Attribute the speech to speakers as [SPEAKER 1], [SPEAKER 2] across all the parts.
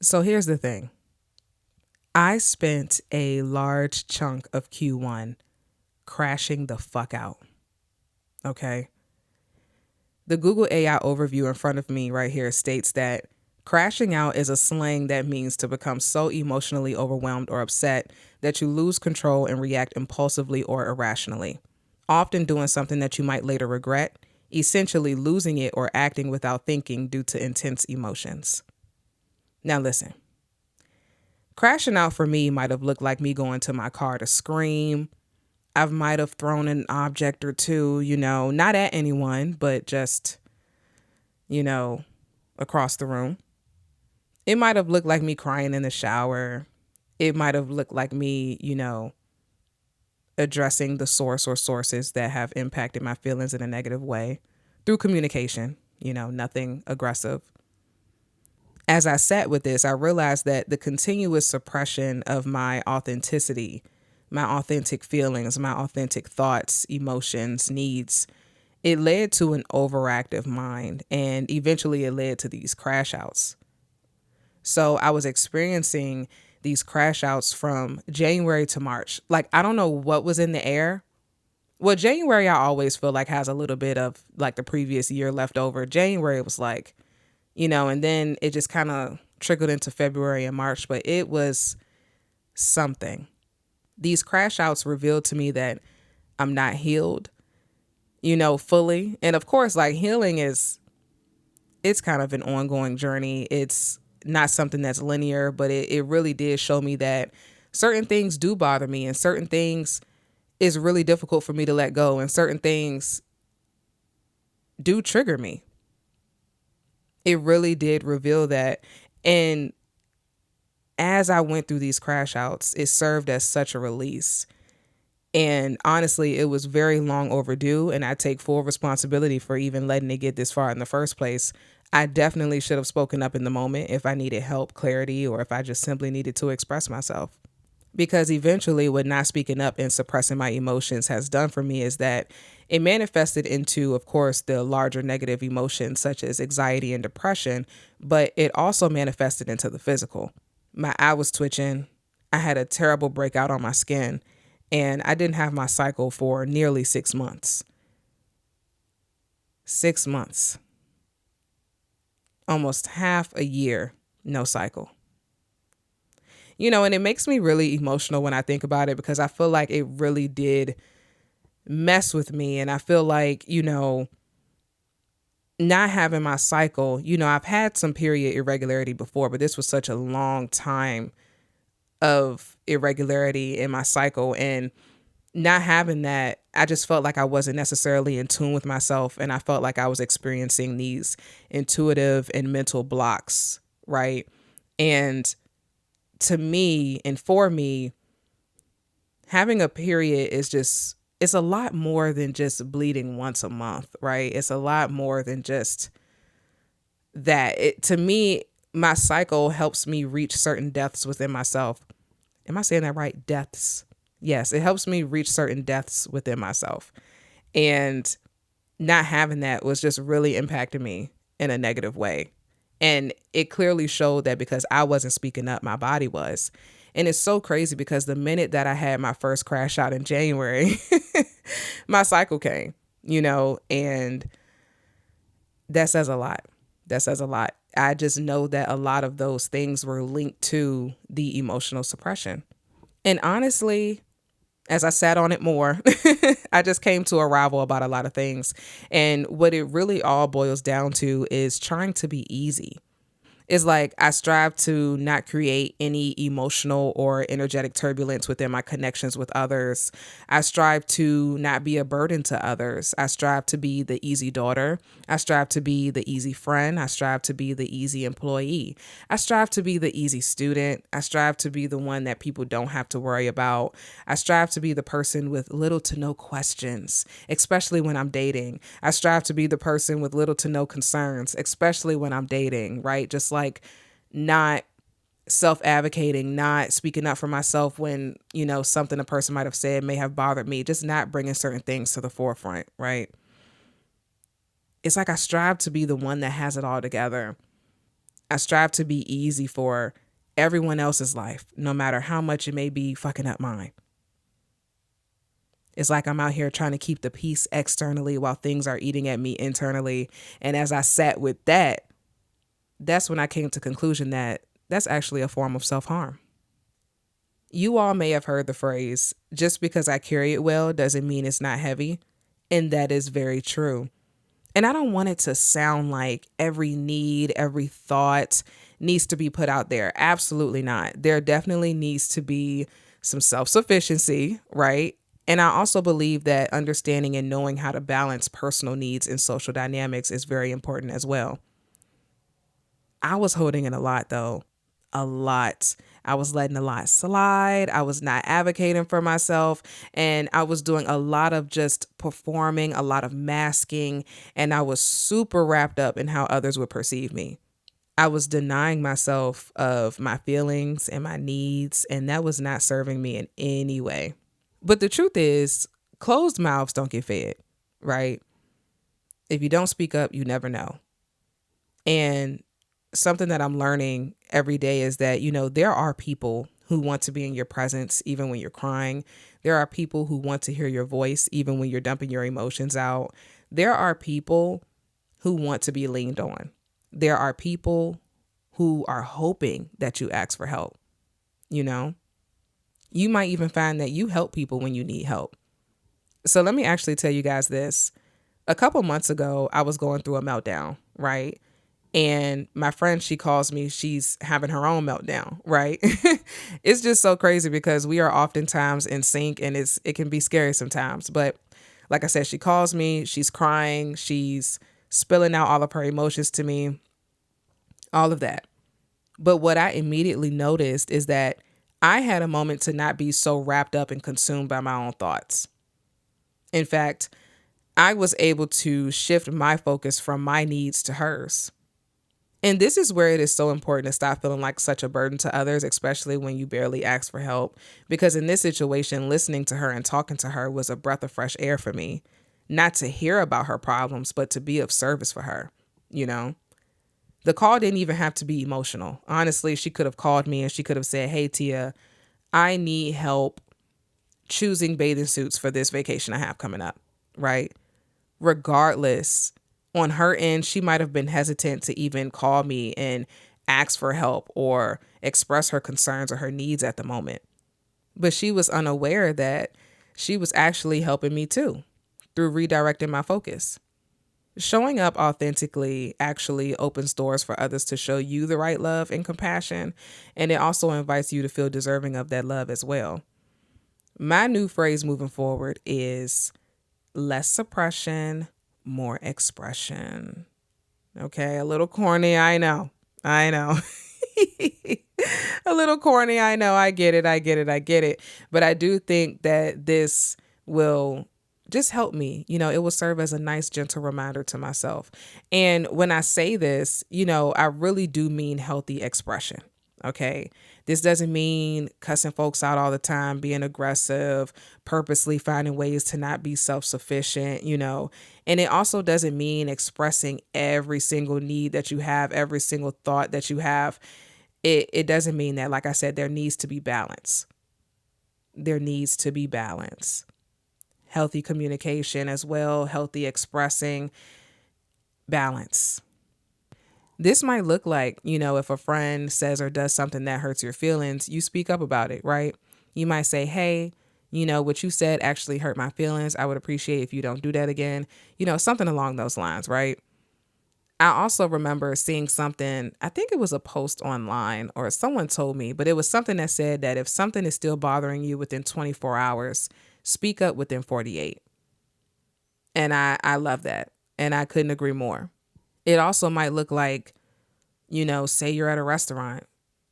[SPEAKER 1] So here's the thing. I spent a large chunk of Q1 crashing the fuck out. Okay. The Google AI overview in front of me right here states that crashing out is a slang that means to become so emotionally overwhelmed or upset that you lose control and react impulsively or irrationally, often doing something that you might later regret, essentially losing it or acting without thinking due to intense emotions. Now, listen. Crashing out for me might have looked like me going to my car to scream. I might have thrown an object or two, not at anyone, but just, you know, across the room. It might have looked like me crying in the shower. It might have looked like me, addressing the source or sources that have impacted my feelings in a negative way through communication, nothing aggressive. As I sat with this, I realized that the continuous suppression of my authenticity, my authentic feelings, my authentic thoughts, emotions, needs, it led to an overactive mind, and eventually it led to these crash outs. So I was experiencing these crash outs from January to March. Like, I don't know what was in the air. Well, January, I always feel like has a little bit of like the previous year left over. January was like, and then it just kind of trickled into February and March, but it was something. These crash outs revealed to me that I'm not healed, fully. And of course, like healing it's kind of an ongoing journey. It's not something that's linear, but it really did show me that certain things do bother me and certain things is really difficult for me to let go and certain things do trigger me. It really did reveal that. And as I went through these crash outs, it served as such a release. And honestly, it was very long overdue. And I take full responsibility for even letting it get this far in the first place. I definitely should have spoken up in the moment if I needed help, clarity, or if I just simply needed to express myself. Because eventually what not speaking up and suppressing my emotions has done for me is that it manifested into, of course, the larger negative emotions such as anxiety and depression, but it also manifested into the physical. My eye was twitching. I had a terrible breakout on my skin, and I didn't have my cycle for nearly 6 months. 6 months. Almost half a year, no cycle. And it makes me really emotional when I think about it because I feel like it really did mess with me. And I feel like, not having my cycle, I've had some period irregularity before, but this was such a long time of irregularity in my cycle. And not having that, I just felt like I wasn't necessarily in tune with myself. And I felt like I was experiencing these intuitive and mental blocks, right? And to me and for me, having a period it's a lot more than just bleeding once a month, right? It's a lot more than just that. To me, my cycle helps me reach certain depths within myself. Am I saying that right? Depths. Yes, it helps me reach certain depths within myself. And not having that was just really impacting me in a negative way. And it clearly showed that because I wasn't speaking up, my body was. And it's so crazy because the minute that I had my first crash out in January, my cycle came, and that says a lot. That says a lot. I just know that a lot of those things were linked to the emotional suppression. And honestly, as I sat on it more, I just came to a rival about a lot of things. And what it really all boils down to is trying to be easy. It's like I strive to not create any emotional or energetic turbulence within my connections with others. I strive to not be a burden to others. I strive to be the easy daughter. I strive to be the easy friend. I strive to be the easy employee. I strive to be the easy student. I strive to be the one that people don't have to worry about. I strive to be the person with little to no questions, especially when I'm dating. I strive to be the person with little to no concerns, especially when I'm dating, right? Just like not self-advocating, not speaking up for myself when, something a person might have said may have bothered me, just not bringing certain things to the forefront, right? It's like I strive to be the one that has it all together. I strive to be easy for everyone else's life, no matter how much it may be fucking up mine. It's like I'm out here trying to keep the peace externally while things are eating at me internally. And as I sat with that, that's when I came to the conclusion that that's actually a form of self-harm. You all may have heard the phrase, just because I carry it well doesn't mean it's not heavy. And that is very true. And I don't want it to sound like every need, every thought needs to be put out there. Absolutely not. There definitely needs to be some self-sufficiency, right? And I also believe that understanding and knowing how to balance personal needs and social dynamics is very important as well. I was holding in a lot though, a lot. I was letting a lot slide. I was not advocating for myself. And I was doing a lot of just performing, a lot of masking. And I was super wrapped up in how others would perceive me. I was denying myself of my feelings and my needs. And that was not serving me in any way. But the truth is, closed mouths don't get fed, right? If you don't speak up, you never know. And something that I'm learning every day is that, there are people who want to be in your presence even when you're crying. There are people who want to hear your voice even when you're dumping your emotions out. There are people who want to be leaned on. There are people who are hoping that you ask for help, You might even find that you help people when you need help. So let me actually tell you guys this. A couple months ago, I was going through a meltdown, right? And my friend, she calls me, she's having her own meltdown, right? It's just so crazy because we are oftentimes in sync and it can be scary sometimes. But like I said, she calls me, she's crying, she's spilling out all of her emotions to me, all of that. But what I immediately noticed is that I had a moment to not be so wrapped up and consumed by my own thoughts. In fact, I was able to shift my focus from my needs to hers. And this is where it is so important to stop feeling like such a burden to others, especially when you barely ask for help. Because in this situation, listening to her and talking to her was a breath of fresh air for me. Not to hear about her problems, but to be of service for her, The call didn't even have to be emotional. Honestly, she could have called me and she could have said, "Hey, Tia, I need help choosing bathing suits for this vacation I have coming up," right? Regardless, on her end, she might have been hesitant to even call me and ask for help or express her concerns or her needs at the moment. But she was unaware that she was actually helping me too through redirecting my focus. Showing up authentically actually opens doors for others to show you the right love and compassion, and it also invites you to feel deserving of that love as well. My new phrase moving forward is less suppression, more expression. Okay, a little corny, I know. A little corny, I know. I get it. But I do think that this will just help me. It will serve as a nice, gentle reminder to myself. And when I say this, I really do mean healthy expression. Okay. This doesn't mean cussing folks out all the time, being aggressive, purposely finding ways to not be self-sufficient, And it also doesn't mean expressing every single need that you have, every single thought that you have. It doesn't mean that. Like I said, there needs to be balance. There needs to be balance. Healthy communication as well, healthy expressing, balance. This might look like, if a friend says or does something that hurts your feelings, you speak up about it, right? You might say, "Hey, what you said actually hurt my feelings. I would appreciate if you don't do that again." Something along those lines, right? I also remember seeing something, I think it was a post online or someone told me, but it was something that said that if something is still bothering you within 24 hours, speak up within 48. And I love that. And I couldn't agree more. It also might look like, say you're at a restaurant,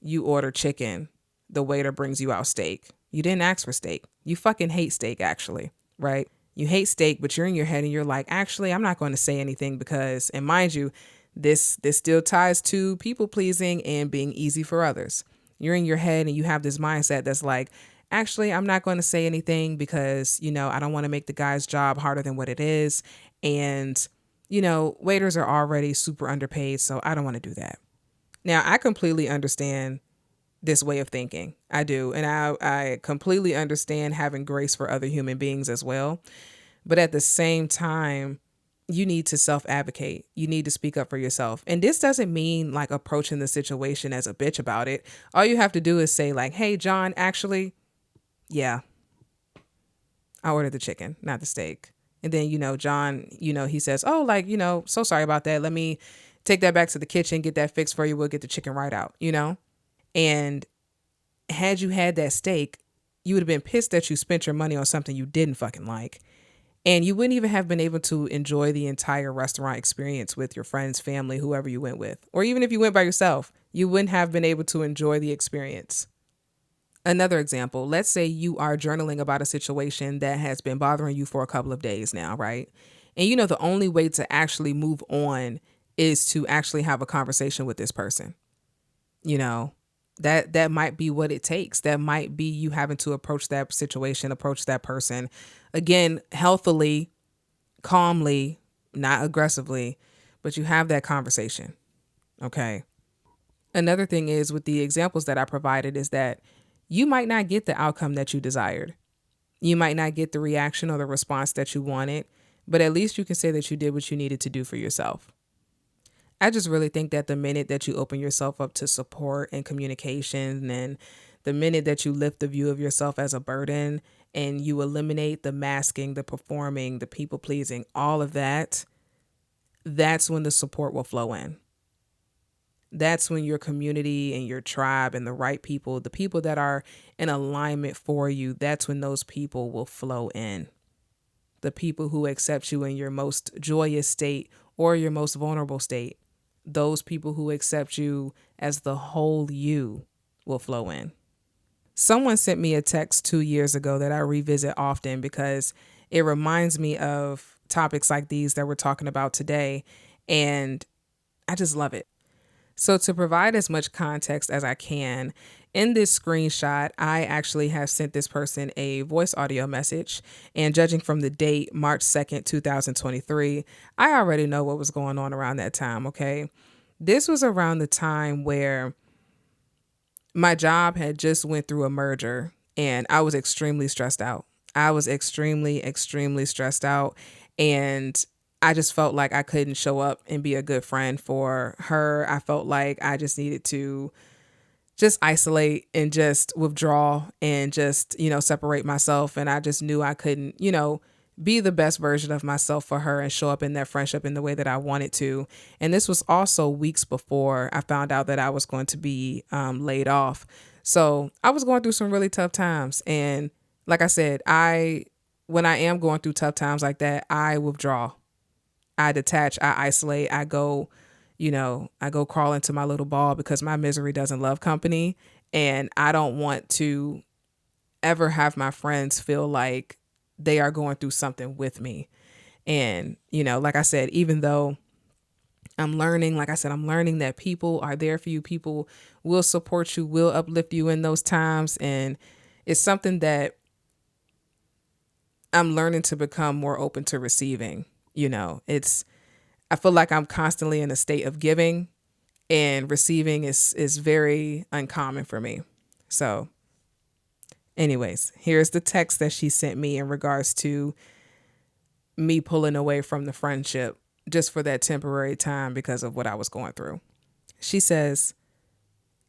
[SPEAKER 1] you order chicken, the waiter brings you out steak. You didn't ask for steak. You fucking hate steak, actually, right? You hate steak, but you're in your head and you're like, actually, I'm not going to say anything because, and mind you, this still ties to people pleasing and being easy for others. You're in your head and you have this mindset that's like, actually, I'm not going to say anything because, I don't want to make the guy's job harder than what it is. And waiters are already super underpaid, so I don't want to do that. Now, I completely understand this way of thinking. I do. And I completely understand having grace for other human beings as well. But at the same time, you need to self advocate. You need to speak up for yourself. And this doesn't mean like approaching the situation as a bitch about it. All you have to do is say, like, hey, John, actually, yeah, I ordered the chicken, not the steak. And then, John, he says, oh, like, so sorry about that. Let me take that back to the kitchen, get that fixed for you. We'll get the chicken right out. And had you had that steak, you would have been pissed that you spent your money on something you didn't fucking like. And you wouldn't even have been able to enjoy the entire restaurant experience with your friends, family, whoever you went with. Or even if you went by yourself, you wouldn't have been able to enjoy the experience. Another example, let's say you are journaling about a situation that has been bothering you for a couple of days now, right? And the only way to actually move on is to actually have a conversation with this person. You know, that might be what it takes. That might be you having to approach that situation, approach that person again, healthily, calmly, not aggressively, but you have that conversation. Okay. Another thing is with the examples that I provided is that you might not get the outcome that you desired. You might not get the reaction or the response that you wanted, but at least you can say that you did what you needed to do for yourself. I just really think that the minute that you open yourself up to support and communication, and the minute that you lift the view of yourself as a burden and you eliminate the masking, the performing, the people pleasing, all of that, that's when the support will flow in. That's when your community and your tribe and the right people, the people that are in alignment for you, that's when those people will flow in. The people who accept you in your most joyous state or your most vulnerable state, those people who accept you as the whole you will flow in. Someone sent me a text 2 years ago that I revisit often because it reminds me of topics like these that we're talking about today, and I just love it. So to provide as much context as I can, in this screenshot, I actually have sent this person a voice audio message, and judging from the date, March 2nd, 2023, I already know what was going on around that time, okay? This was around the time where my job had just went through a merger and I was extremely stressed out. I was extremely, extremely stressed out, and I just felt like I couldn't show up and be a good friend for her. I felt like I just needed to just isolate and just withdraw and just, separate myself. And I just knew I couldn't, be the best version of myself for her and show up in that friendship in the way that I wanted to. And this was also weeks before I found out that I was going to be laid off. So I was going through some really tough times. And like I said, when I am going through tough times like that, I withdraw. I detach, I isolate, I go crawl into my little ball because my misery doesn't love company. And I don't want to ever have my friends feel like they are going through something with me. And, like I said, even though I'm learning that people are there for you. People will support you, will uplift you in those times. And it's something that I'm learning to become more open to receiving. I feel like I'm constantly in a state of giving, and receiving is very uncommon for me. So anyways, here's the text that she sent me in regards to me pulling away from the friendship just for that temporary time because of what I was going through. She says,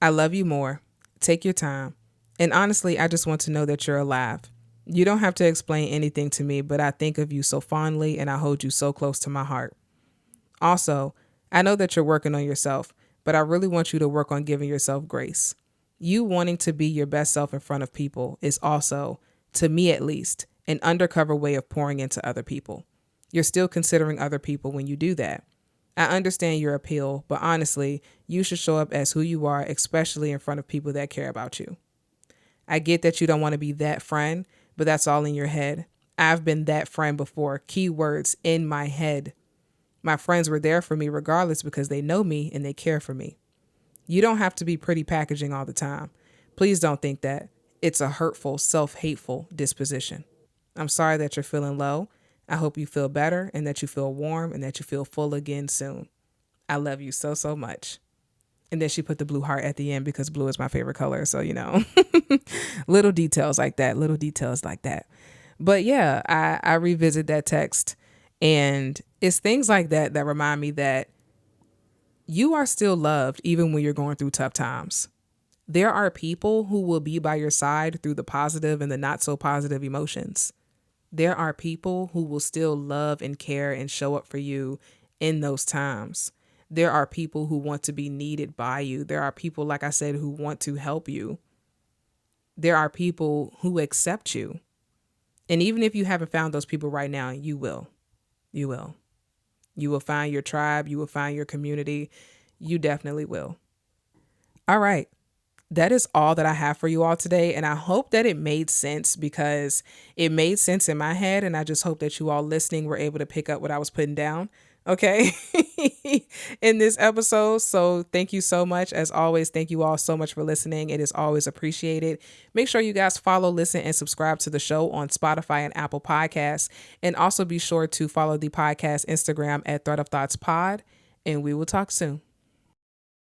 [SPEAKER 1] I love you more. Take your time. And honestly, I just want to know that you're alive. You don't have to explain anything to me, but I think of you so fondly and I hold you so close to my heart. Also, I know that you're working on yourself, but I really want you to work on giving yourself grace. You wanting to be your best self in front of people is also, to me at least, an undercover way of pouring into other people. You're still considering other people when you do that. I understand your appeal, but honestly, you should show up as who you are, especially in front of people that care about you. I get that you don't want to be that friend, but that's all in your head. I've been that friend before. Keywords in my head. My friends were there for me regardless because they know me and they care for me. You don't have to be pretty packaging all the time. Please don't think that. It's a hurtful, self-hateful disposition. I'm sorry that you're feeling low. I hope you feel better and that you feel warm and that you feel full again soon. I love you so, so much. And then she put the blue heart at the end because blue is my favorite color. So, little details like that, little details like that. But yeah, I revisit that text, and it's things like that that remind me that you are still loved even when you're going through tough times. There are people who will be by your side through the positive and the not so positive emotions. There are people who will still love and care and show up for you in those times. There are people who want to be needed by you. There are people, like I said, who want to help you. There are people who accept you. And even if you haven't found those people right now, you will. You will. You will find your tribe. You will find your community. You definitely will. All right. That is all that I have for you all today. And I hope that it made sense, because it made sense in my head. And I just hope that you all listening were able to pick up what I was putting down. Okay. In this episode. So thank you so much. As always, thank you all so much for listening. It is always appreciated. Make sure you guys follow, listen, and subscribe to the show on Spotify and Apple Podcasts. And also be sure to follow the podcast Instagram at Thread of Thoughts Pod. And we will talk soon.